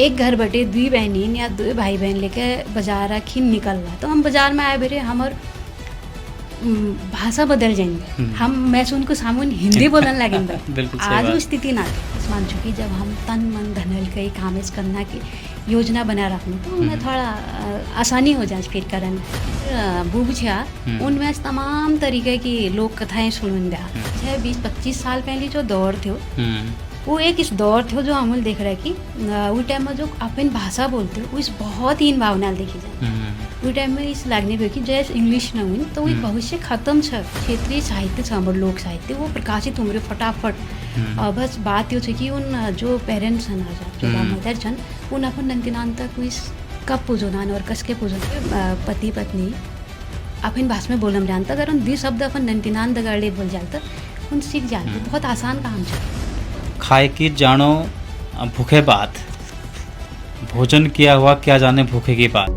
एक घर बटे दुई बहनीन या दुई भाई बहन लेके बाजार खिन निकल रहा, तो हम बाजार में आए बेरे हमार भाषा बदल जाएंगे। हम मैं उनको सामून हिंदी बोलने लगेंगे। आज वो स्थिति ना मान चुकी। जब हम तन मन धनल कई कामेज करना की योजना बना रखना तो उनमें थोड़ा आसानी हो जाए फिर करन बुझा। उनमें तमाम तरीके की लोक कथाएं सुन दिया। 20-25 साल पहले जो दौर थे वो एक इस दौर थे जो हम देख रहे कि उस टाइम में जो अपन भाषा बोलते हो इस बहुत हीन भावना देखी जाए। उस टाइम में इस लागने पे कि जैसे इंग्लिश न हुई तो वो भविष्य खत्म छ। क्षेत्रीय साहित्य छ हमारे लोक साहित्य वो प्रकाशित उम्र फटाफट। बस बात यो कि उन जो पेरेंट्स हैं जो मदर छन उन अपन नंतिनान तक इस कब पूजोनान और कसके पूजन पति पत्नी अपन भाषा में बोलम जानता। अगर उन 20 शब्द अपन नंतिनान दगाड़े बोल जाता उन सीख जाते। बहुत आसान काम है। खाए की जानो भूखे बात, भोजन किया हुआ क्या जाने भूखे की बात।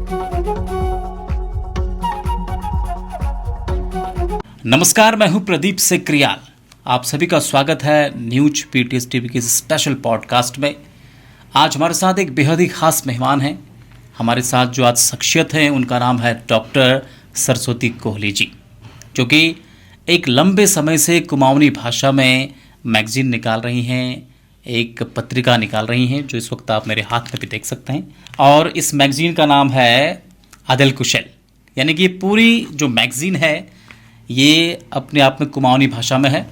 नमस्कार, मैं हूं प्रदीप से क्रियाल। आप सभी का स्वागत है न्यूज पीटीएस टीवी के स्पेशल पॉडकास्ट में। आज हमारे साथ एक बेहद ही खास मेहमान हैं। हमारे साथ जो आज शख्सियत हैं उनका नाम है डॉक्टर सरस्वती कोहली जी, जो कि एक लंबे समय से कुमाऊनी भाषा में मैगजीन निकाल रही हैं, एक पत्रिका निकाल रही हैं जो इस वक्त आप मेरे हाथ में भी देख सकते हैं। और इस मैगजीन का नाम है अदल कुशल। यानी कि पूरी जो मैगजीन है ये अपने आप में कुमाऊनी भाषा में है।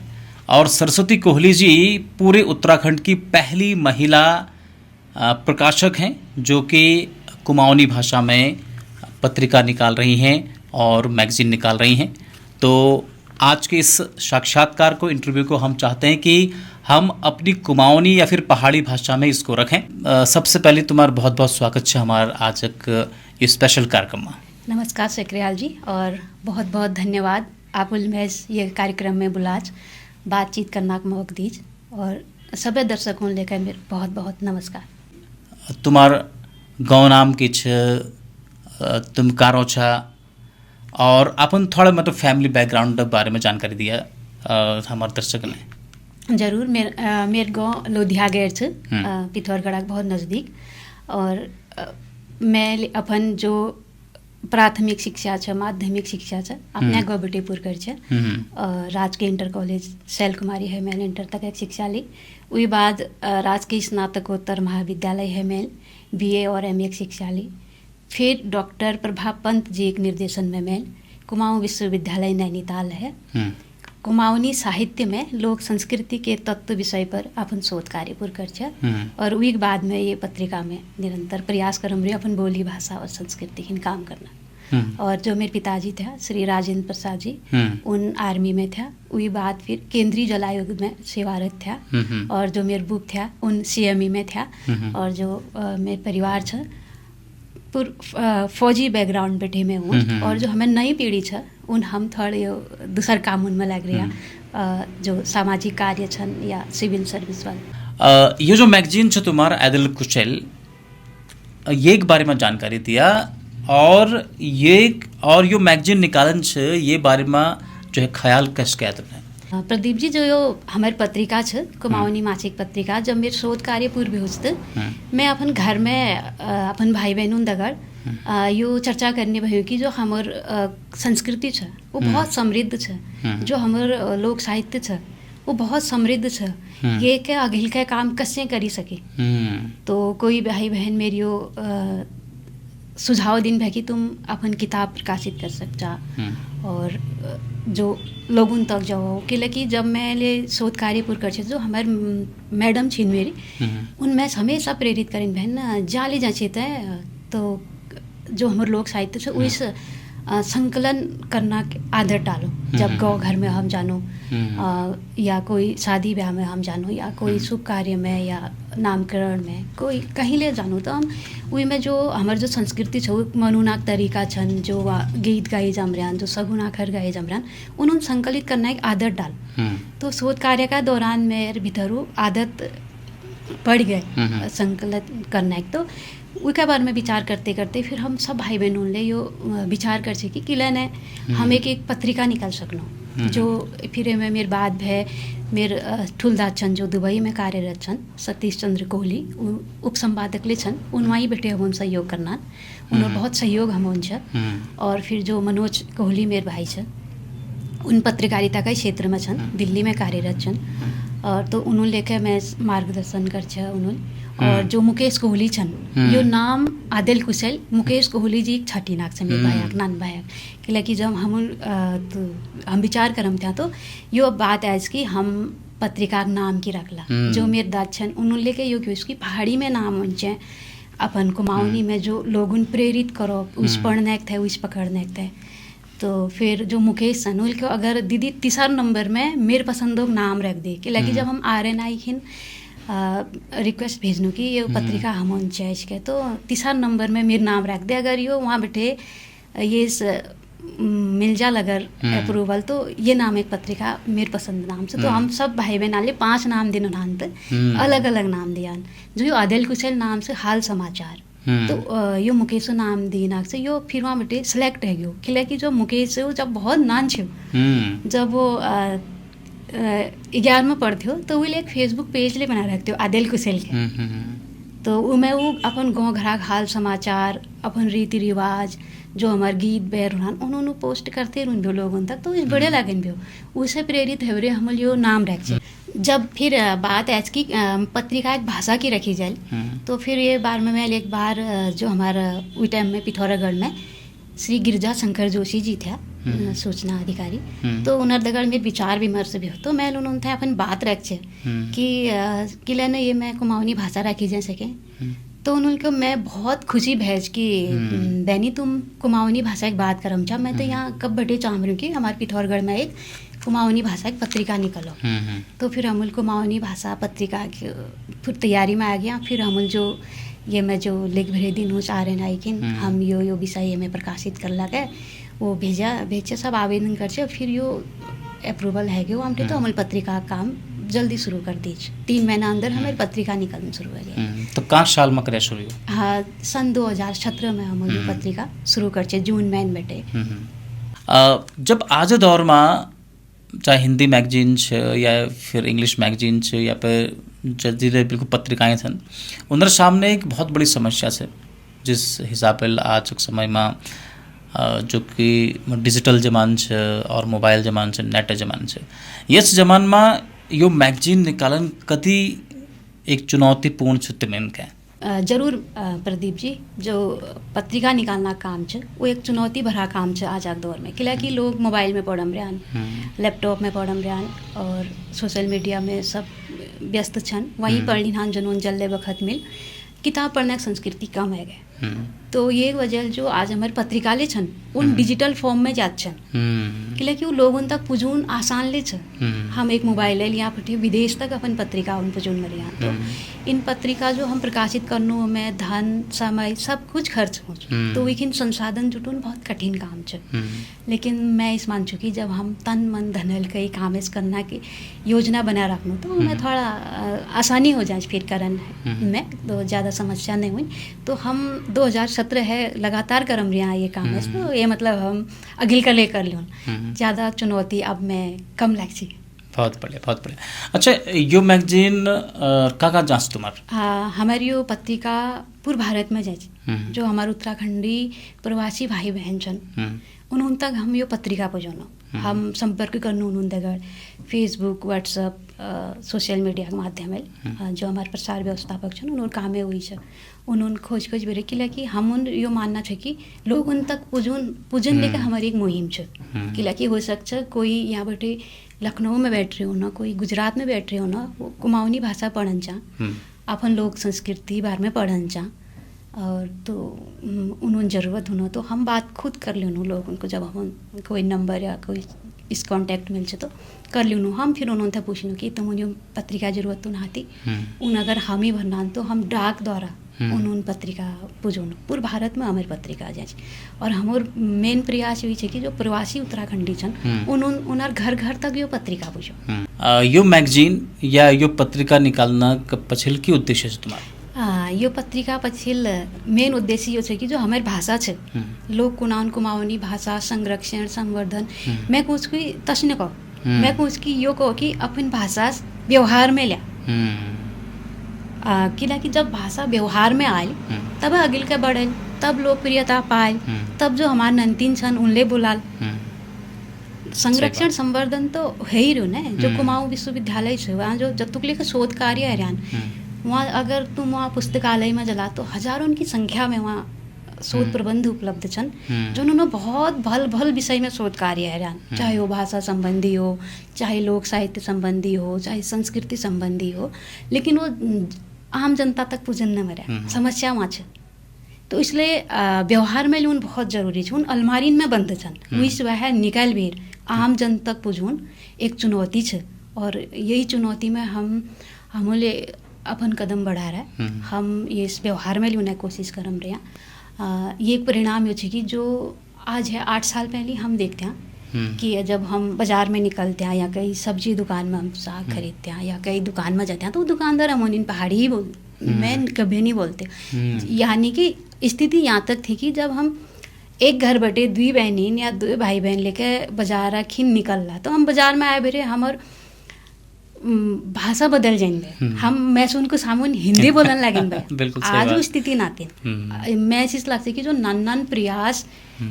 और सरस्वती कोहली जी पूरे उत्तराखंड की पहली महिला प्रकाशक हैं जो कि कुमाऊनी भाषा में पत्रिका निकाल रही हैं और मैगजीन निकाल रही हैं। तो आज के इस साक्षात्कार को, इंटरव्यू को हम चाहते हैं कि हम अपनी कुमाऊनी या फिर पहाड़ी भाषा में इसको रखें। सबसे पहले तुम्हारा बहुत बहुत स्वागत है हमारे आज के स्पेशल कार्यक्रम में। नमस्कार सेक्रियाल जी और बहुत बहुत धन्यवाद आप महज ये कार्यक्रम में बुलाज बातचीत करना का मौका दीज। और सभी दर्शकों लेकर मेरे बहुत बहुत नमस्कार। तुम्हार गाँव नाम किछ, तुम कारो छा और अपन थोड़ा मतलब फैमिली बैकग्राउंड के बारे में जानकारी दिया हमारे दर्शक ने। जरूर। मेरे गाँव लोधिया गैर छ, पिथौरगढ़ बहुत नज़दीक। और मैं अपन जो प्राथमिक शिक्षा छ, माध्यमिक शिक्षा छ अपने गाँव बटेपुर कर छ। राजकीय इंटर कॉलेज शैल कुमारी है मैंने इंटर तक एक शिक्षा ली। उसके बाद राजकीय स्नातकोत्तर महाविद्यालय है मैं BA और MA की शिक्षा ली। फिर डॉक्टर प्रभा पंत जी के निर्देशन में मैं कुमाऊं विश्वविद्यालय नैनीताल है। कुमाऊनी साहित्य में लोक संस्कृति के तत्व विषय पर अपन शोध कार्य पूर्ण कर। और उसके बाद में ये पत्रिका में निरंतर प्रयास करम रही अपन बोली भाषा और संस्कृति की काम करना। और जो मेरे पिताजी थे श्री राजेंद्र प्रसाद जी उन आर्मी में था। उसके बाद फिर केंद्रीय जल आयोग में सेवारत था। और जो मेरे बुक था उन CME में था। और जो मेरे परिवार छ फौजी बैकग्राउंड बैठे में हूँ। और जो हमें नई पीढ़ी छ उन हम थोड़े दूसर काम उनमें लग रहा जो सामाजिक कार्य छन या सिविल सर्विस वाले। ये जो मैगजीन छ तुम्हारा अदल कुशल, ये एक बारे में जानकारी दिया। और यो मैगजीन निकालन छ ये बारे में जो है ख्याल कश क्या तुमने? प्रदीप जी जो हमारी पत्रिका छ कुमाऊनी मासिक पत्रिका, जब मेरे शोध कार्य पूर्व होते मैं अपन घर में अपन भाई बहनों दगड़ यो चर्चा करने भयो कि जो हमार संस्कृति छ वो बहुत समृद्ध छ। जो हमार लोक साहित्य छ वो बहुत समृद्ध छ। ये के अगिल के काम कैसे करी सके। तो कोई भाई बहन मेरी सुझाव दिन भाई कि तुम अपन किताब प्रकाशित कर सकता और जो लोगों तक जाओ कि लगी। जब मैंने शोध कार्य पूर्ण कर जो हमारे मैडम छीन मेरी उनमें हमेशा प्रेरित करें बहन जाले जाचेत है। तो जो हमारे लोक साहित्य से उस संकलन करना आदत डालो। जब गाँव घर में हम जानो या कोई शादी ब्याह में हम जानो या कोई शुभ कार्य में या नामकरण में कोई कहीं ले जानो तो हम वही में जो हमारे जो संस्कृति छ मनुनाक तरीका छन, जो गीत गाए जम रहा जो सगुनाखर गाए जम रहा उन्होंने संकलित करना एक आदत डाल। तो शोध कार्य का दौरान मेरे भीतर आदत पड़ गए संकलित करना एक। तो उसके बारे में विचार करते करते फिर हम सब भाई बहनों ले यो विचार कर कि किले ने हम एक पत्रिका निकाल सकनो। जो फिर में मेरे बाद भे मेरे ठुलदाद छन जो दुबई में कार्यरत छन सतीश चंद्र कोहली उप संपादक ले छन उनवाई बेटे हम सहयोग करना उन्होंने बहुत सहयोग हम उन और फिर जो मनोज कोहली मेरे भाई छन उन पत्रकारिता का क्षेत्र में छन दिल्ली में कार्यरत छन और तो उन्होंने लेके मैं मार्गदर्शन कर उन्होंने और जो मुकेश कोहली छन यो नाम आदिल कुशल मुकेश कोहली जी छठी नाक से मेरे भाई नान भाई कि जब हम विचार करम था तो यो बात आज की हम पत्रिका नाम की रखला जो मेरे दाद छन उन्होंने लेके यो कि उसकी पहाड़ी में नाम उनचे अपन कुमाऊनी में जो लोगुन प्रेरित करो उस पढ़ने थे उस पकड़ने थे तो फिर जो मुकेश सन उनके अगर दीदी तीसरा नंबर में मेरे पसंदों नाम रख दे कि किलकि जब हम RNI खिन रिक्वेस्ट भेजनू कि ये पत्रिका हम उन चैज के तो तीसरा नंबर में मेरा नाम रख दे अगर यो वहाँ बैठे ये मिल जाल अगर अप्रूवल तो ये नाम एक पत्रिका मेरे पसंद नाम से तो हम सब भाई बहन आले 5 नाम दिन अलग अलग नाम दिया जो यो आदिल कुशल नाम से हाल समाचार तो यो मुकेश नाम दीना से यो फिर वहाँ बैठे सिलेक्ट है यो कि जो मुकेश है वो जब बहुत नान छो जब वो 11 में पढ़ते हो तो वो एक फेसबुक पेज ले बना रखते हो आदिल कुशल के तो उमें वो अपन गाँव घर हाल समाचार अपन रीति रिवाज जो हमारे गीत बैर उन्होंने पोस्ट करते रहो लोगों तक तो बढ़िया लगन भी उससे प्रेरित है हम यो नाम रख जब फिर बात आज की पत्रिका एक भाषा की रखी जाए तो फिर ये बार में मैं एक बार जो हमारा उस टाइम में पिथौरागढ़ में श्री गिरजा शंकर जोशी जी थे सूचना अधिकारी तो उन्हर दगड़ में विचार विमर्श भी हो तो मैं उन्होंने थे अपन बात रख कि लेना ये मैं कुमाऊनी भाषा रखी जा सके तो उन्होंने मैं बहुत खुशी भेज कि दैनी तुम कुमाऊनी भाषा की बात करम चाह मैं तो यहाँ कब बटे चाह रही हूँ कि हमारे पिथौरागढ़ में एक कुमाऊनी भाषा की पत्रिका निकलो तो फिर हम कुमाऊनी भाषा पत्रिका की फिर तैयारी में आ गया फिर हम जो ये मैं जो लिख भरे दिन हो RNI कि हम यो विषय में प्रकाशित कर लगे वो भेजे सब आवेदन कर फिर यो अप्रूवल है कि वो हमने तो हमारी पत्रिका का काम जल्दी शुरू कर दीजिए 3 महीना अंदर हमारी पत्रिका निकलना शुरू हो गई तो कहाँ साल में करे शुरू हाँ सन 2017 में हमारी पत्रिका शुरू कर जून में बैठे जब आज दौर में चाहे हिंदी मैगजीन या फिर इंग्लिश मैगजीन या फिर जदीद बिल्कुल पत्रिकाएं थन उनर सामने एक बहुत बड़ी समस्या है जिस हिसाब से आज के समय में जो कि डिजिटल जमान और मोबाइल जमान नेट जमान इस जमान में यो मैगजीन निकालन कति एक चुनौतीपूर्ण छुट्टी का जरूर प्रदीप जी जो पत्रिका निकालना काम है वो एक चुनौती भरा काम है आज के दौर में कि लोग मोबाइल में पढ़म रहान लैपटॉप में पढ़म रहान और सोशल मीडिया में सब व्यस्त छन वहीं पढ़ लिहान जनोन जल्दे वक्त मिल किताब पढ़ने की संस्कृति कम है गए तो ये वजह जो आज हमारे पत्रिकाले छन उन डिजिटल फॉर्म में जात छन कि वो लोगों तक पुजून आसान ले हम एक मोबाइल है यहाँ पर विदेश तक अपन पत्रिका उन पुजून मरिया तो इन पत्रिका जो हम प्रकाशित करने में धन समय सब कुछ खर्च हो तो लेकिन संसाधन जुटून बहुत कठिन काम है लेकिन मैं इस मान चुकी जब हम तन मन धनल कई काम करना की योजना बना रखूँ तो मैं थोड़ा आसानी हो जाए फिर करन में तो ज़्यादा समस्या नहीं हुई तो हम 2017 है लगातार करम रहा ये काम है तो ये मतलब हम अगिल का ले कर लूँ ज़्यादा चुनौती अब मैं कम लग बहुत बढ़िया अच्छा यो मैगजीन का जांच तुम्हार हमारी यो पत्रिका पूर्व भारत में जाए जो हमारे उत्तराखंडी प्रवासी भाई बहन छन उन्होंने तक हम यो पत्रिका पहुँचाना हम संपर्क करना उन्होंने दगड़ फेसबुक व्हाट्सअप सोशल मीडिया के माध्यम जो हमारे प्रसार व्यवस्थापक छन उन्होंने काम हुई है उन्होंने खोज बेरे कि हम उन यो मानना है कि लोग उन तक पूजन लेकर हमारी एक मुहिम है कि हो सकता कोई यहाँ बैठे लखनऊ में बैठ रहे हो ना कोई गुजरात में बैठ रहे हो ना वो कुमाऊनी भाषा पढ़न चाह अपन लोग संस्कृति बारे में पढ़न चाह और तो उन्होंने ज़रूरत होना तो हम बात खुद कर लें लोग उनको जब हम कोई नंबर या कोई इस कांटेक्ट मिल तो कर लूँ हम फिर उन्होंने पूछूँ कि तुम उन्हें पत्रिका जरूरत तो नहाती उन अगर हम ही भरना तो हम डाक द्वारा उन्होंने पत्रिका पुजोन पूर्व भारत में हमारी पत्रिका आ जाए और हमार मेन प्रयास हुई है कि जो प्रवासी उत्तराखंडी छन उन्होंने घर घर तक यो पत्रिका पुजो यो मैगजीन या यो पत्रिका निकालना का पछिल की उद्देश्य है तुम्हारा यो पत्रिका पछिल मेन उद्देश्य यो छ कि जो हमारी भाषा छ लोक कुनाउन कुमाऊनी भाषा संरक्षण संवर्धन मैं कुछ की तस्न को मैं कुछ की यो को कि अपन भाषा व्यवहार में लिया किला कि जब भाषा व्यवहार में आयल तब अगिल के बढ़ल तब लोकप्रियता पायल तब जो हमारे नंतीन छन उनले बुलाल संरक्षण संवर्धन तो है ही रहो ना जो कुमाऊं विश्वविद्यालय है वहाँ जो जतुकले का शोध कार्य है यान वहाँ अगर तुम वहाँ पुस्तकालय में जला तो हजारों की संख्या में वहाँ शोध प्रबंध उपलब्ध छन जो उन्होंने बहुत भल भल विषय में शोध कार्य है यान चाहे वो भाषा संबंधी हो चाहे लोक साहित्य संबंधी हो चाहे संस्कृति संबंधी हो लेकिन वो आम जनता तक पुजन न मरा समस्या वहाँ छ तो इसलिए व्यवहार में लून बहुत जरूरी है उन अलमारी में बंद छन विश्व है निकाल बेर आम जन तक पुजून एक चुनौती है और यही चुनौती में हमले अपन कदम बढ़ा रहा है हम ये इस व्यवहार में लेने कोशिश करम रहे ये परिणाम ये कि जो आज है 8 साल पहले हम देखते हैं कि जब हम बाजार में निकलते हैं या कहीं सब्जी दुकान में हम साग खरीदते हैं या कहीं दुकान में जाते हैं तो दुकानदार हम इन पहाड़ी ही मैं कभी नहीं बोलते यानी कि स्थिति यहाँ तक थी कि जब हम एक घर बटे 2 बहनीन या 2 भाई बहन लेके बाजार खिन निकल रहा तो हम बाजार में आए बेरे हमार भाषा बदल जाएंगे हम मैं से उनको सामून हिंदी बोलने लगेंगे आज वो स्थिति नाते मैं चीज लगती कि जो नन प्रयास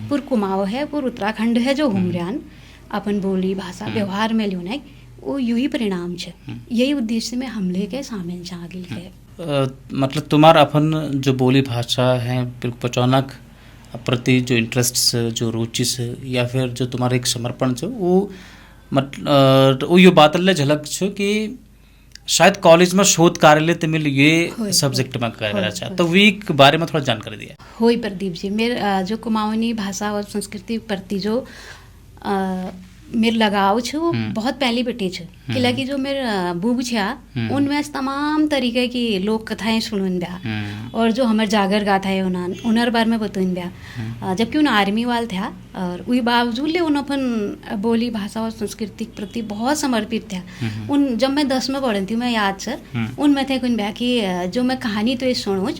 पूर कुमाऊं है पूर उत्तराखंड है जो हुमरियान अपन बोली भाषा व्यवहार में लियो ना वो यही परिणाम है यही उद्देश्य में हमले के शामिल छ आगे के मतलब तुम्हारा अपन जो बोली भाषा है बिल्कुल अचानक प्रति जो इंटरेस्ट से जो रुचि से या फिर जो तुम्हारा एक समर्पण छो वो मतलब वो यो बात ले झलक छो कि शायद कॉलेज में शोध कार्यालय ते मिल ये सब्जेक्ट में कर रहा था तो वीक बारे में थोड़ा जानकारी दिया होई प्रदीप जी मेरे जो कुमाऊनी भाषा और संस्कृति प्रति जो मेरे लगाव छे वो बहुत पहले बेटे छे किला की जो मेरे बूब छा उनमें तमाम तरीके की लोक कथाएं सुनन ब्या और जो हमारे जागर गाथा है उनर बार में बतून ब्या जबकि उन आर्मी वाल था और उस बावजूद ले उन अपन बोली भाषा और संस्कृति के प्रति बहुत समर्पित था उन जब मैं 10 में पढ़ी थी मैं याद सर उनमें थे कुछ ब्या कि जो मैं कहानी तो ये सुनूँ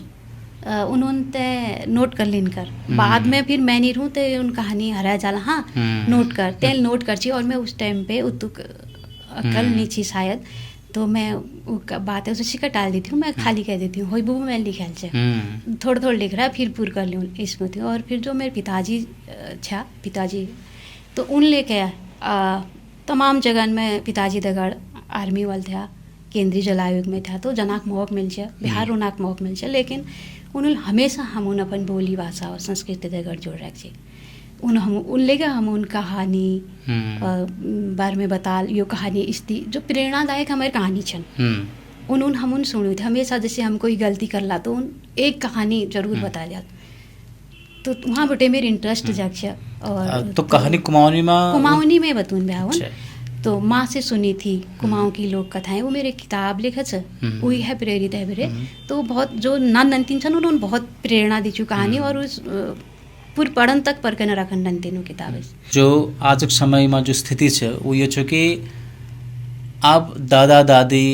उन्होंने नोट कर लेन कर बाद में फिर मैं नहीं रहूँ तो उन कहानी हरा जाला हाँ नोट कर तेल नोट कर चाहिए और मैं उस टाइम पे उतुक अकल नहीं थी शायद तो मैं बात है उसे शिका टाल देती हूँ मैं खाली कह देती हूँ होई बुबू मैं लिखा से थोड़ा थोड़ा लिख रहा फिर पूर कर लूँ इसमें थी और फिर जो मेरे पिताजी तो उन लेके तमाम जगह में पिताजी दगड़ आर्मी वाल था केंद्रीय जल आयोग में था तो जनाक मौक मिल जाए बिहार उनाक मौक मिल जाए लेकिन उन्होंने हमेशा हम उन अपन बोली भाषा और संस्कृति दगड़ जोड़ रखे उन लेके हम उन कहानी बारे में बता यो कहानी जो प्रेरणादायक हमारी कहानी छन उन हम सुनी थे हमेशा जैसे हम कोई गलती कर ला तो उन एक कहानी जरूर बता दिया तो वहाँ बटे मेरे इंटरेस्ट जाग और तो कहानी कुमाऊनी में बतून ब्यावन तो माँ से सुनी थी कुमाऊं की लोक कथाएं वो मेरे किताब लिखा छ वही है प्रेरित है मेरे तो बहुत जो नंतीन छन उन्होंने बहुत प्रेरणा दी चुकी कहानी और उस पूरी पढ़न तक पर के रखन नंतीनों किताबें जो आज के समय में जो स्थिति है वो ये छो कि अब दादा दादी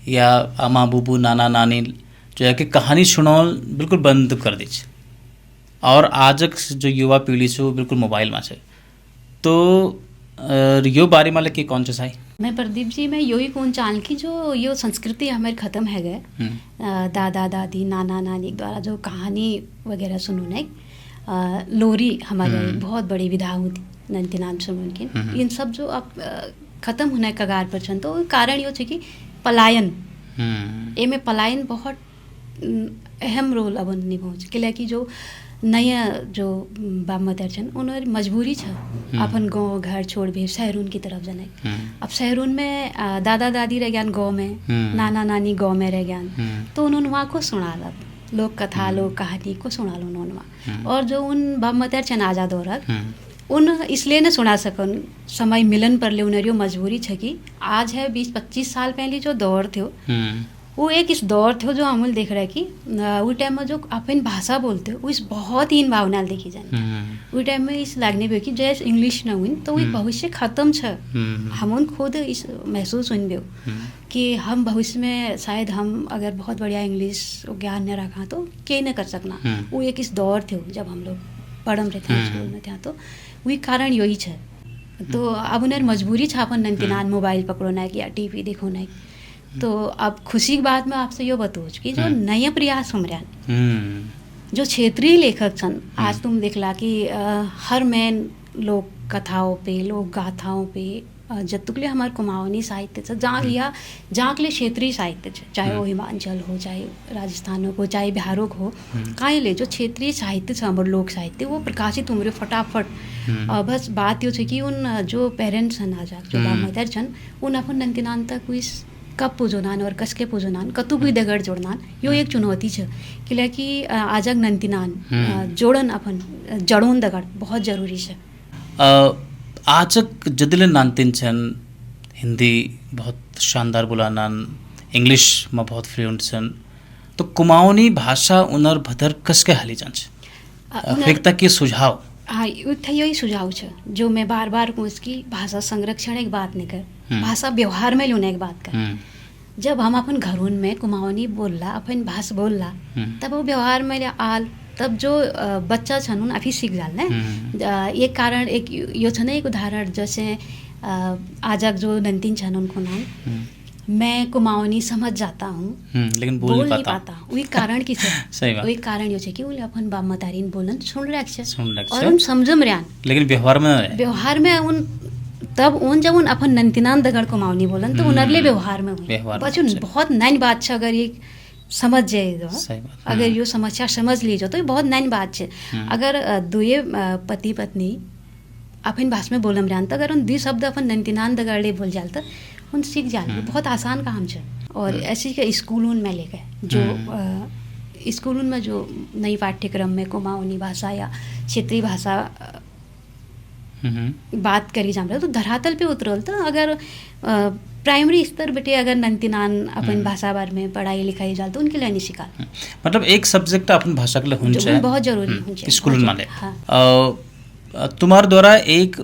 या अम्मा बुबू नाना नानी जो है कि कहानी सुनाओ बिल्कुल बंद कर दी और आजक जो युवा पीढ़ी है वो बिल्कुल मोबाइल में है तो यो बारे में लेके कौन सा मैं प्रदीप जी मैं यही कौन चाल की जो यो संस्कृति हमारे खत्म है गए दादा दादी नाना नानी द्वारा जो कहानी वगैरह सुनू नहीं लोरी हमारे बहुत बड़ी विधा होती नंती नाम सुन के इन सब जो अब खत्म होने कगार पर छन तो कारण यो कि पलायन में पलायन बहुत अहम रोल अब निभाउँछ किनकि जो नया जो बामतर छन उन्हें मजबूरी छ अपन गाँव घर छोड़ भी शहरून की तरफ जाने अब शहरून में दादा दादी रह गयान गाँव में नाना नानी गाँव में रह गयान तो उन्होंने वहाँ को सुना ला लोक कथा लोक कहानी को सुना लो उन्होंने वहाँ और जो उन बामतर छन आजाद औरत उन इसलिए न सुना सकन समय मिलन पर ले उन्हें मजबूरी छ कि आज है 20-25 साल पहले जो दौर थे वो एक इस दौर थे जो अमूल देख रहा है कि वो टाइम में जो अपन भाषा बोलते हो उस बहुत हीन भावना देखी जाने वो टाइम में इस लागने भी कि जैसे इंग्लिश न हुई तो वो भविष्य खत्म छ हम खुद इस महसूस हुई भी कि हम भविष्य में शायद हम अगर बहुत बढ़िया इंग्लिश ज्ञान न रखा तो क्या न कर सकना। वो एक इस दौर थे जब हम लोग पढ़म रहे थे स्कूल में था तो वही कारण यही है। तो अब उन्हें मजबूरी छा अपन नंतिनान मोबाइल पकड़ना है या टीवी देखना है। तो अब खुशी की बात मैं आपसे ये बताऊँ कि जो नए प्रयास हो रहा जो क्षेत्रीय लेखक छन आज तुम देखला कि हर मैन लोक कथाओं पे लोक गाथाओं पे जतुकले हमारे कुमाऊनी साहित्य छ जहाँ या जहाँ के लिए क्षेत्रीय साहित्य छ चाहे वो हिमाचल हो चाहे राजस्थान हो चाहे बिहार हो कहीं ले जो क्षेत्रीय साहित्य छ हमारे लोक साहित्य वो प्रकाशित उम्र फटाफट बस बात यो छ कि उन जो पेरेंट्स छन् आज जो मदर छन् उन अपन नंतिनान तक उस कब पुजोनान और कसके पुजोनान कतु भी दगड़ जोड़नान यो एक चुनौती छ कि आजक नंतिनान जोड़न अपन जड़ोन दगड़ बहुत जरूरी छ। आजक जदिले नानतिन छन हिंदी बहुत शानदार बोलानान इंग्लिश में बहुत फ्लुएंट छन तो कुमाऊनी भाषा उनर भदर कसके हाली जान्छ फेकता के सुझाव। हाँ यही सुझाव छ जो मैं बार बार कहूँ इसकी भाषा संरक्षण एक बात नहीं कर भाषा व्यवहार में लेने एक बात कर। जब हम अपन घरों में कुमाऊनी बोलला अपन भाषा बोलला तब वो व्यवहार में आल तब जो बच्चा छन् उन आफै सीख जाल न एक कारण एक यो छ न एक उदाहरण जैसे आजक जो नंतिन छन् उनको नाम मैं कुमाऊनी समझ जाता हूँ लेकिन बोल नहीं पाता वही कारण की सही बात वही कारण यो छ कि उले अपन बाप मतारीन बोलन सुन रख और उन समझम रयान लेकिन व्यवहार में उन तब उन जब उन अपन नंतिनान दगड़ कुमाऊनी बोलन तो उनरले व्यवहार में बचुन बहुत नई बात छ अगर ये समझ जाए अगर यो समस्या समझ लीजिए तो ये बहुत नई बात है। अगर दुए पति पत्नी अपन भाषा में बोलम रहा तो अगर उन दो शब्द अपन नंतिनान दगड़े बोल जाल तो उन सीख जाल बहुत आसान काम है। और ऐसी के स्कूलों में लेके जो स्कूलों में जो नई पाठ्यक्रम में कुमाऊनी भाषा या क्षेत्रीय भाषा बात करी जाम रहा तो धरातल पे उतरल तो अगर प्राइमरी स्तर बेटे अगर नंतिनान अपन भाषा बारे में पढ़ाई लिखाई जाल तो उनके लिए नहीं सिखा मतलब एक सब्जेक्ट अपन भाषा के लिए होना चाहिए बहुत जरूरी होना स्कूल में ले तुम्हारे द्वारा एक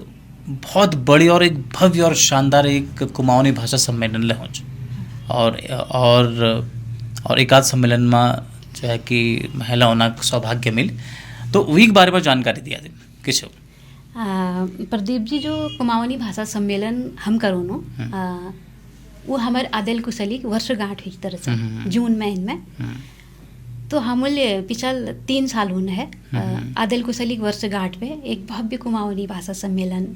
बहुत बड़ी और एक भव्य और शानदार एक कुमाऊनी भाषा सम्मेलन ले और एक आध सम्मेलन में जो है कि महिला होना सौभाग्य मिल तो वही बारे में जानकारी दिया दे किस प्रदीप जी जो कुमाऊनी भाषा सम्मेलन हम करो नो वो हमारे आदिल कुशली वर्षगांठ हुई तरह से जून में इनमें तो हमले पिछल 3 साल होने है आदिल कुशली वर्षगांठ पे एक भव्य कुमाऊनी भाषा सम्मेलन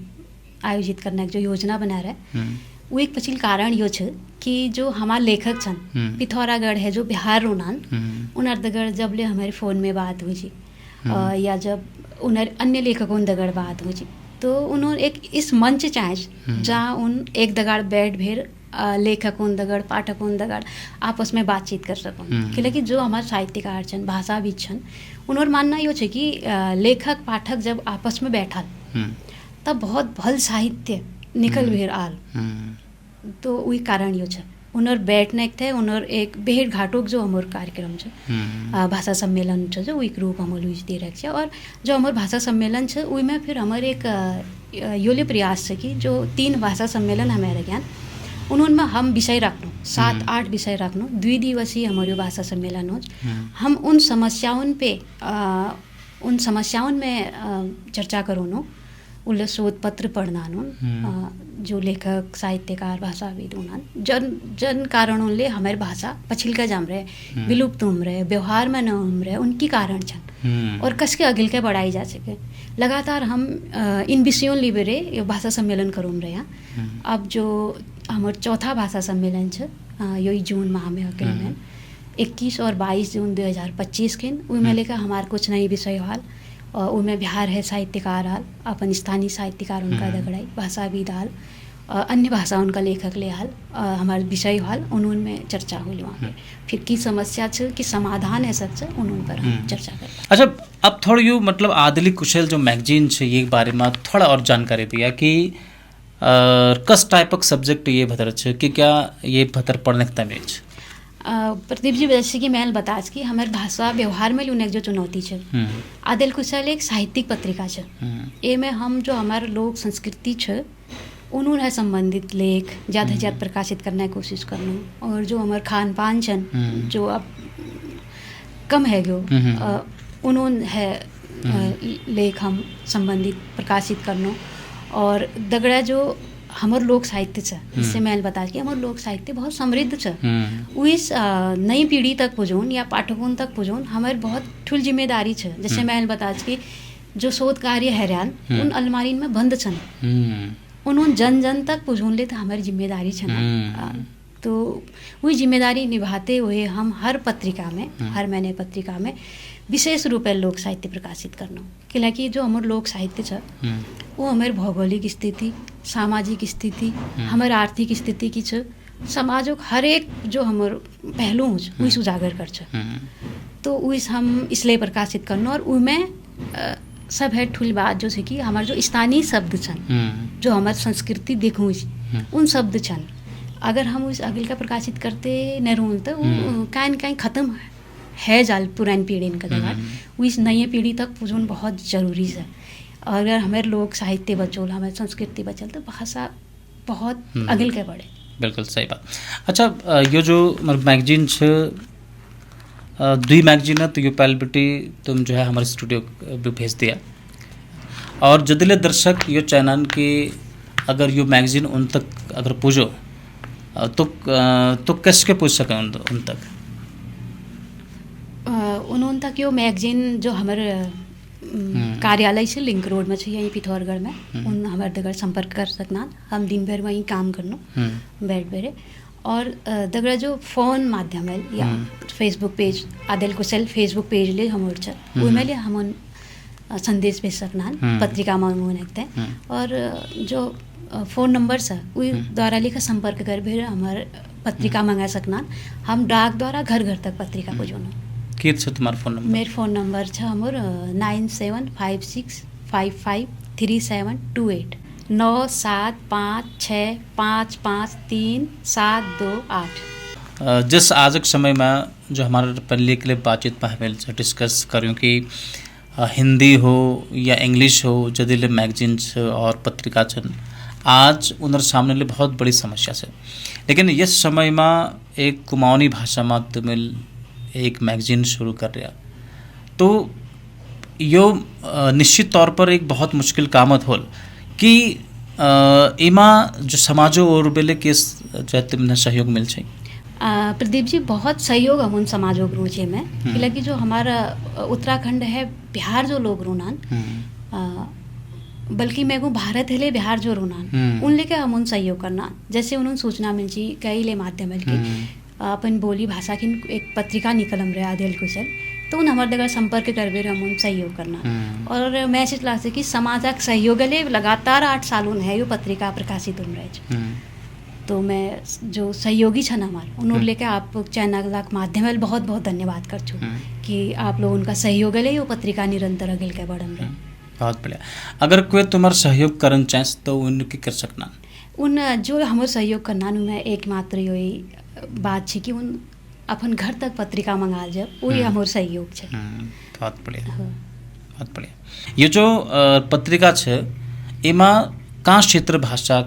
आयोजित करने की जो योजना बना रहा है वो एक पछिल कारण यो छ कि जो हमारे लेखक छन पिथौरागढ़ है जो बिहार रोनान उनर दगड़ जब ले हमारे फ़ोन में बात हुई या जब उन्हें अन्य लेखकों दगड़ बात हुई तो उन्होंने एक इस मंच चाहे जहाँ उन एक दगड़ बैठ भेर लेखकों दगड़ पाठकों दगड़ आपस में बातचीत कर सकों क्योंकि जो हमारे साहित्यकार छन भाषाविद छन उन्होंने मानना यो है कि लेखक पाठक जब आपस में बैठल तब बहुत भल साहित्य निकल भेर आल तो वही कारण यो है उनर बैठने थे उनर एक भेड़ घाटों जो हमार कार्यक्रम है भाषा सम्मेलन है जो एक रूप हम लुज दे रखे और जो हमार भाषा सम्मेलन है वही में फिर हमारे एक योले प्रयास है कि जो 3 भाषा सम्मेलन हमारे ज्ञान उन्होंने हम विषय रखनो 7-8 विषय रखनो 2 दिवसीय हमारे भाषा सम्मेलन हो हम उन समस्याओं में चर्चा करो नो उल्ले शोध पत्र पढ़नानो जो लेखक साहित्यकार भाषाविद होना जन कारणों ले हमारे भाषा पछिलका जाम रहे विलुप्त हो रहे व्यवहार में न हो रहे उनकी कारण छन और कसके अगिल के बढ़ाई जा सके लगातार हम इन विषयों लिबरे ये भाषा सम्मेलन करूँ रहे अब जो हमारे चौथा भाषा सम्मेलन है यही जून माह में अकेले में 21 और 22 जून 2025 के उनमें लेकर हमारे कुछ नई विषय हाल और उनमें बिहार है साहित्यकार हाल अपन स्थानीय साहित्यकार उनका दगड़ाई भाषाविद हाल अन्य भाषा उनका लेखक ले हाल हमारे विषय हाल उनमें चर्चा हुई वहाँ पे फिर की समस्या छ कि समाधान है सब से उन पर हम चर्चा करें। अच्छा अब थोड़ा यू मतलब आदिल कुशल जो मैगजीन है ये बारे में थोड़ा और जानकारी दिया कि कस टाइप ऑफ सब्जेक्ट ये भतर है कि क्या ये भतर पढ़ने का तमीज प्रदीप जी जैसे कि मैं बताज कि हमारे भाषा व्यवहार में उन्हें जो चुनौती है आदिल कुशल एक साहित्यिक पत्रिका है। ए में हम जो हमारे लोक संस्कृति है उन्होंने संबंधित लेख ज़्यादा से ज़्यादा प्रकाशित करने की कोशिश करना, और जो हमारे खान पान छन जो अब कम है जो उन्होंने है लेख हम संबंधित प्रकाशित करना। और दगड़ा जो हमारे लोक साहित्य है जिससे मैं बता कि हमारे लोक साहित्य बहुत समृद्ध है, उस नई पीढ़ी तक पुजौन या पाठकों तक पुजौन हमारी बहुत ठुल जिम्मेदारी है। जैसे मैं बता कि जो शोध कार्य हैरान उन अलमारी में बंद छन उन्होंने जन जन तक पुजौन ले तो हमारी जिम्मेदारी है ना। तो वही जिम्मेदारी निभाते हुए हम हर पत्रिका में हर महीने पत्रिका में विशेष रूप से लोक साहित्य प्रकाशित करना, क्योंकि जो हमारे लोक साहित्य है वो हमारे भौगोलिक स्थिति सामाजिक स्थिति हमारे आर्थिक स्थिति की समाजों हर एक जो हमारे पहलू वही उजागर कर तो उस हम इसलिए प्रकाशित करना। और उनमें सब है ठुल बात जो है कि हमारे जो स्थानीय शब्द छन जो हमारी संस्कृति देखूँ उन शब्द छन अगर हम उस अगिल का प्रकाशित करते न रहूँ तो कहीं खत्म है जाल पुरानी पीढ़ी का दगाड़ इस नई पीढ़ी तक पुजन बहुत ज़रूरी है। और अगर हमारे लोक साहित्य बचोल हमारी संस्कृति बचल तो भाषा बहुत अगिल के बढ़े। बिल्कुल सही बात। अच्छा ये जो मैगजीन दुई मैगजीन है तो ये पहल बेटी तुम जो है हमारे स्टूडियो भी भेज दिया, और जदिले दर्शक ये चैनल के अगर ये मैगजीन उन तक अगर पूछो तो कैसे पूछ सकें उन तक उन्होंने तक यो मैगजीन जो हमारे कार्यालय से लिंक रोड में यहीं पिथौरगढ़ में उन हमारे दगड़ संपर्क कर सकना। हम दिन भर वहीं काम करना बैठ बेरे, और दगड़ा जो फ़ोन माध्यम है या फेसबुक पेज आदिल कुशल फेसबुक पेज ले हम उनमें ले हम संदेश भेज सकना पत्रिका में हैं। और जो फ़ोन नंबर है वही द्वारा लिखा संपर्क कर भी हमारे पत्रिका मंगा सकना। हम डाक द्वारा घर घर तक पत्रिका पहुँचाना। कि तुम्हारा फ़ोन नंबर? मेरे फ़ोन नंबर है हमारे 9756553728 9756553728। जिस आज के समय में जो हमारे पहले के लिए बातचीत में डिस्कस करूँ कि हिंदी हो या इंग्लिश हो जदिले मैगजीन और पत्रिका छन आज उनर सामने लिए बहुत बड़ी समस्या है। लेकिन इस समय में एक कुमाऊनी भाषा में तमिल एक मैगजीन शुरू कर रहा तो यो निश्चित तौर पर एक बहुत मुश्किल कामत होल कि इमा जो समाजों और बेले के तुमने सहयोग मिल छे। प्रदीप जी बहुत सहयोग हम उन समाजों रूचे में क्योंकि जो हमारा उत्तराखंड है बिहार जो लोग रोनान बल्कि मैं को भारत है ले बिहार जो रोनान उन लेके हम उन सहयोग करना। जैसे उन्होंने सूचना मिल जी कई ले माध्यम है कि अपन बोली भाषा की एक पत्रिका निकलम रहे आदिल कुशल तो उन हमारे दगड़ संपर्क करवे हम उन सहयोग करना। और मैं चितला से कि समाजक सहयोग ले लगातार 8 साल उन है यो पत्रिका प्रकाशित उन रहे। तो मैं जो सहयोगी छन हमारे उन्होंने लेके आप चैनल के माध्यम बहुत बहुत धन्यवाद कर छू कि आप लोग उनका सहयोग ले यो पत्रिका निरंतर अगिल के बढ़म रहे। बहुत बढ़िया। अगर कोई तुम्हारा सहयोग करना चाहे तो उनकी कर सकना उन जो हमारे सहयोग करना में एक मात्र यही बात है कि उन अपन घर तक पत्रिका मंगा जब वही हमारे सहयोग है। बहुत बढ़िया बहुत बढ़िया। ये जो पत्रिका है एमा कहाँ क्षेत्र भाषा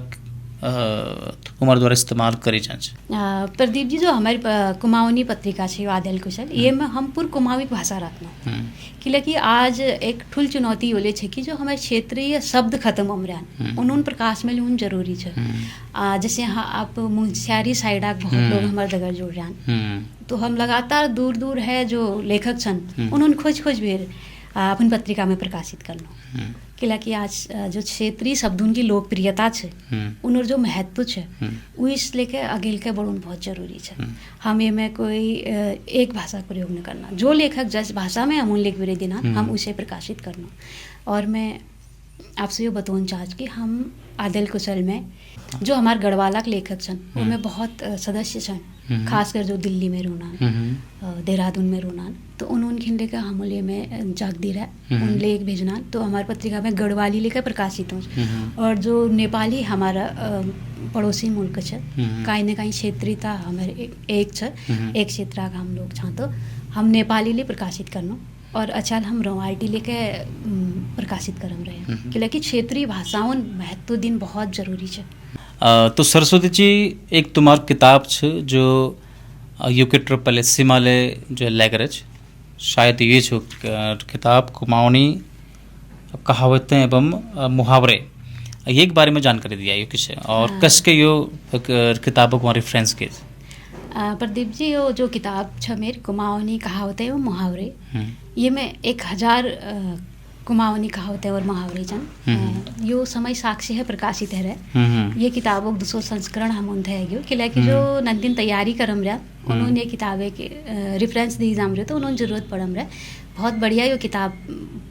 हमारे द्वारा इस्तेमाल करी जाए? प्रदीप जी जो हमारी कुमाऊनी पत्रिका है आदिल कुशल ये में हम पूर्ण कुमाऊनी भाषा रखना क्योंकि आज एक ठुल चुनौती होले छे कि जो हमारे क्षेत्रीय शब्द खत्म हो रहा उन्होंने प्रकाश में उन जरूरी है। जैसे हाँ आप मुंशियारी साइड आ बहुत लोग हमारे दगड़ जुड़ रहे तो हम लगातार दूर दूर है जो लेखक छन उन्होंने खोज भी अपन पत्रिका में प्रकाशित करना क्योंकि आज जो क्षेत्रीय शब्दों की लोकप्रियता है उनर जो महत्व है वो इस लेके अगिल के बढ़न बहुत जरूरी है। हम ये में कोई एक भाषा प्रयोग न करना जो लेखक जिस भाषा में हम लिख भी देना हम उसे प्रकाशित करना। और मैं आपसे ये बताना चाहती कि हम आदिल कुशल में जो हमारे गढ़वाला के लेखक छन उनमें बहुत सदस्य छन खासकर जो दिल्ली में रोनान देहरादून में रोनान तो उन्होंने खिंडे का हमले में जाग दी रहा उन लेख भेजना तो हमारी पत्रिका में गढ़वाली लेकर प्रकाशित हो और जो नेपाली हमारा पड़ोसी मुल्क है कहीं न कहीं क्षेत्रीयता हमारे एक क्षेत्र का हम लोग छा तो हम नेपाली ले प्रकाशित करना और अचाल हम रवायती लेके प्रकाशित करम रहे कि क्षेत्रीय भाषाओं महत्व दिन बहुत जरूरी है। तो सरस्वती जी एक तुम्हार किताब छ जो यूके ट्रिपल एस माले जो लैगरज शायद ये जो किताब कुमाऊनी कहावतें एवं मुहावरे ये एक बारे में जानकारी दिया यूके से और कस के यो किताबों को रेफरेंस के प्रदीप जी यो जो किताब छ मेरे कुमाऊनी कहावतें एवं मुहावरे ये मैं 1000 कुमाऊनी कहावतें और मुहावरे जन यो समय साक्षी है प्रकाशित है रहे ये किताबों दूसरो संस्करण हम उन थे कि जो नंदिन तैयारी करम रहा उन्होंने ये किताबें के रेफरेंस दी जाम रहे तो उन्होंने जरूरत पड़म रहा बहुत बढ़िया यो किताब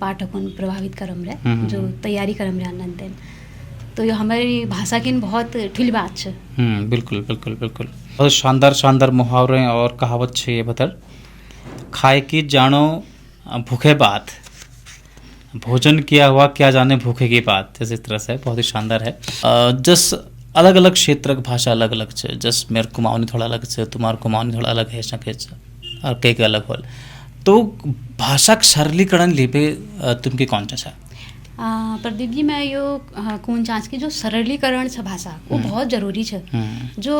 पाठकों प्रभावित करम रहा जो तैयारी करम रहा नंदिन तो ये हमारी भाषा की बहुत ठुल बात है। बिल्कुल बिल्कुल बिल्कुल बहुत शानदार मुहावरे और कहावत है ये बतर खाए की जानो भूखे बात भोजन किया हुआ क्या जाने भूखे की बात जैसे इस तरह से बहुत ही शानदार है। जस अलग अलग क्षेत्र की भाषा अलग अलग है जस मेरे कुमाऊनी थोड़ा अलग है तुम्हार कुमाऊनी थोड़ा अलग है शके और कई अलग होल तो भाषा सरलीकरण लेबे तुमके कौन सा प्रदीप जी मैं यो कौन चाँस की जो सरलीकरण छ भाषा वो बहुत जरूरी है जो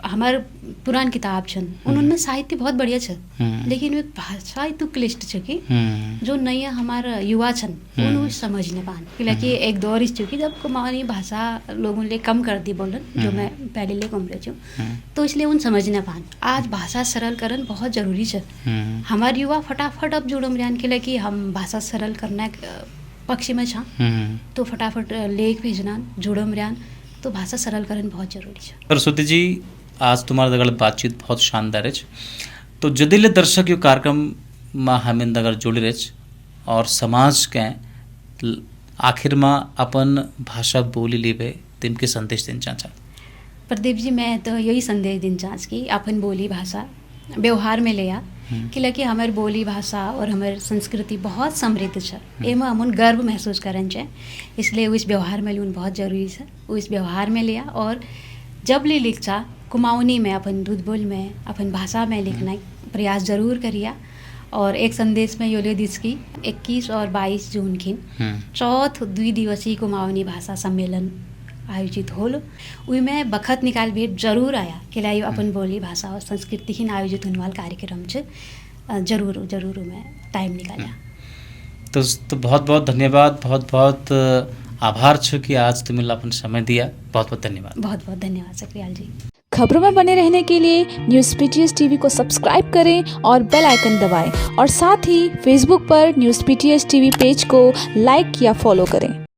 हमारे पुरान किताब छन उनमें साहित्य बहुत बढ़िया छ लेकिन वे भाषा इतु क्लिष्ट छ कि जो नया हमारा युवा छन उन्होंने समझ नहीं पान कि एक दौर इस चुकी जब कुमाऊनी भाषा लोगों ने कम कर दी बोलन जो मैं पहले ले कम रही हूँ तो इसलिए उन समझ नहीं पान आज भाषा सरलकरण बहुत जरूरी है हमारे युवा फटाफट अब जुड़म जान के लिए कि हम भाषा सरल करना पक्ष में छा तो फटाफट लेख भेजना जुड़म रहा तो भाषा सरलकरण बहुत जरूरी है। सरस्वती जी आज तुम्हारे दगड़ बातचीत बहुत शानदार है तो जदिले दर्शक यो कार्यक्रम में हमें दगड़ जुड़ी रहे और समाज के आखिर में अपन भाषा बोली लेबे तिनके संदेश दिन चाचा प्रदीप जी मैं तो यही संदेश दिन चाँच की अपन बोली भाषा व्यवहार में ले आ कि हमारी बोली भाषा और हमारी संस्कृति बहुत समृद्ध है एम हम गर्व महसूस करन चाहे इसलिए उस व्यवहार में लून बहुत जरूरी है उस व्यवहार में लिया और जब ले लिखा कुमाऊनी में अपन दूध बोल में अपन भाषा में लिखना प्रयास जरूर करिया और एक संदेश में योले दिस की 21 और 22 जून की चौथ 2 दिवसीय कुमाऊनी भाषा सम्मेलन आयोजित होल में बखत निकाल भेंट जरूर आया कि लाई अपन बोली भाषा और संस्कृति ही आयोजित होने वाला कार्यक्रम से जरूर मैं टाइम निकाला तो बहुत बहुत धन्यवाद बहुत बहुत आभार छो कि आज तुम्हें अपन समय दिया बहुत बहुत धन्यवाद सकरियाल जी। खबरों में बने रहने के लिए न्यूज़ पीटीएस टीवी को सब्सक्राइब करें और बेल आइकन दबाएं और साथ ही फेसबुक पर न्यूज़ पीटीएस टीवी पेज को लाइक या फॉलो करें।